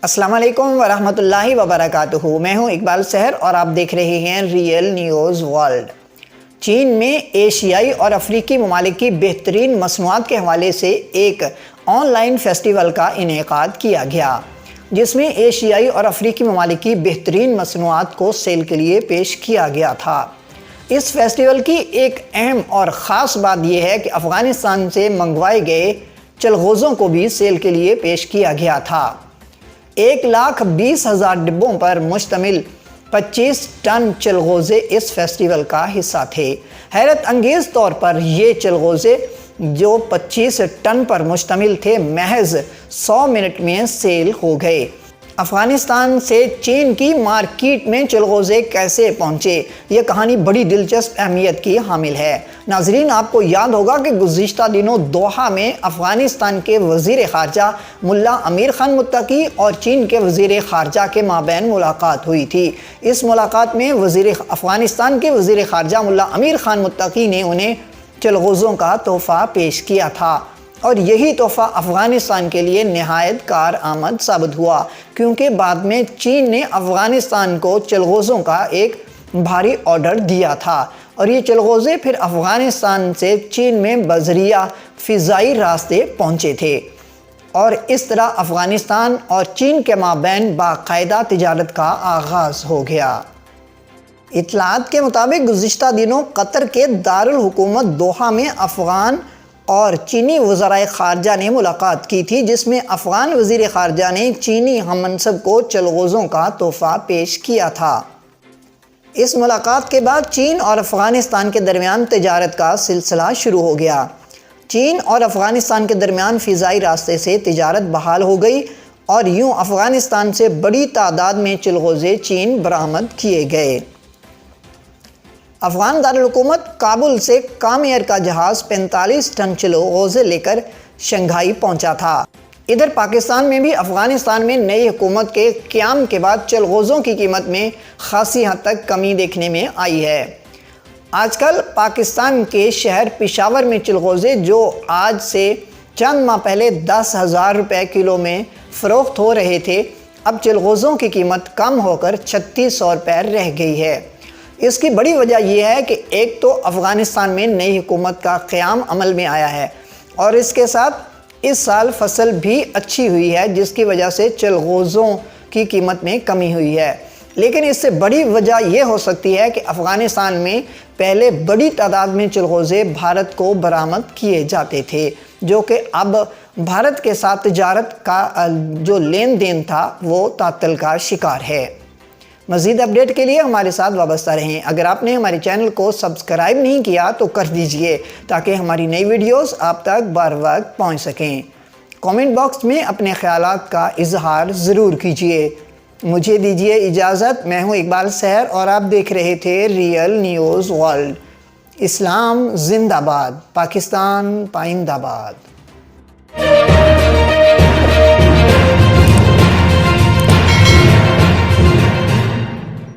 السلام علیکم ورحمۃ اللہ وبرکاتہ۔ میں ہوں اقبال سحر اور آپ دیکھ رہے ہیں ریئل نیوز ورلڈ۔ چین میں ایشیائی اور افریقی ممالک کی بہترین مصنوعات کے حوالے سے ایک آن لائن فیسٹیول کا انعقاد کیا گیا، جس میں ایشیائی اور افریقی ممالک کی بہترین مصنوعات کو سیل کے لیے پیش کیا گیا تھا۔ اس فیسٹیول کی ایک اہم اور خاص بات یہ ہے کہ افغانستان سے منگوائے گئے چلغوزوں کو بھی سیل کے لیے پیش کیا گیا تھا۔ 1,20,000 ڈبوں پر مشتمل 25 ٹن چلغوزے اس فیسٹیول کا حصہ تھے۔ حیرت انگیز طور پر یہ چلغوزے جو 25 ٹن پر مشتمل تھے محض 100 منٹ میں سیل ہو گئے۔ افغانستان سے چین کی مارکیٹ میں چلغوزے کیسے پہنچے، یہ کہانی بڑی دلچسپ اہمیت کی حامل ہے۔ ناظرین، آپ کو یاد ہوگا کہ گزشتہ دنوں دوحہ میں افغانستان کے وزیر خارجہ ملا امیر خان متقی اور چین کے وزیر خارجہ کے مابین ملاقات ہوئی تھی۔ اس ملاقات میں افغانستان کے وزیر خارجہ ملا امیر خان متقی نے انہیں چلغوزوں کا تحفہ پیش کیا تھا، اور یہی تحفہ افغانستان کے لیے نہایت کارآمد ثابت ہوا، کیونکہ بعد میں چین نے افغانستان کو چلغوزوں کا ایک بھاری آرڈر دیا تھا، اور یہ چلغوزے پھر افغانستان سے چین میں بذریعہ فضائی راستے پہنچے تھے، اور اس طرح افغانستان اور چین کے مابین باقاعدہ تجارت کا آغاز ہو گیا۔ اطلاعات کے مطابق گزشتہ دنوں قطر کے دارالحکومت دوحہ میں افغان اور چینی وزرائے خارجہ نے ملاقات کی تھی، جس میں افغان وزیر خارجہ نے چینی ہم منصب کو چلغوزوں کا تحفہ پیش کیا تھا۔ اس ملاقات کے بعد چین اور افغانستان کے درمیان تجارت کا سلسلہ شروع ہو گیا۔ چین اور افغانستان کے درمیان فضائی راستے سے تجارت بحال ہو گئی، اور یوں افغانستان سے بڑی تعداد میں چلغوزے چین برآمد کیے گئے۔ افغان دارالحکومت کابل سے کام ایئر کا جہاز 45 ٹن چلغوزے لے کر شنگھائی پہنچا تھا۔ ادھر پاکستان میں بھی افغانستان میں نئی حکومت کے قیام کے بعد چلغوزوں کی قیمت میں خاصی حد تک کمی دیکھنے میں آئی ہے۔ آج کل پاکستان کے شہر پشاور میں چلغوزے جو آج سے چند ماہ پہلے 10,000 روپے کلو میں فروخت ہو رہے تھے، اب چلغوزوں کی قیمت کم ہو کر 3600 روپے رہ گئی ہے۔ اس کی بڑی وجہ یہ ہے کہ ایک تو افغانستان میں نئی حکومت کا قیام عمل میں آیا ہے، اور اس کے ساتھ اس سال فصل بھی اچھی ہوئی ہے، جس کی وجہ سے چلغوزوں کی قیمت میں کمی ہوئی ہے۔ لیکن اس سے بڑی وجہ یہ ہو سکتی ہے کہ افغانستان میں پہلے بڑی تعداد میں چلغوزے بھارت کو برآمد کیے جاتے تھے، جو کہ اب بھارت کے ساتھ تجارت کا جو لین دین تھا وہ تعطل کا شکار ہے۔ مزید اپڈیٹ کے لیے ہمارے ساتھ وابستہ رہیں۔ اگر آپ نے ہمارے چینل کو سبسکرائب نہیں کیا تو کر دیجئے، تاکہ ہماری نئی ویڈیوز آپ تک بر وقت پہنچ سکیں۔ کامنٹ باکس میں اپنے خیالات کا اظہار ضرور کیجئے۔ مجھے دیجئے اجازت۔ میں ہوں اقبال سحر اور آپ دیکھ رہے تھے ریئل نیوز ورلڈ۔ اسلام زندہ باد، پاکستان پائندہ باد۔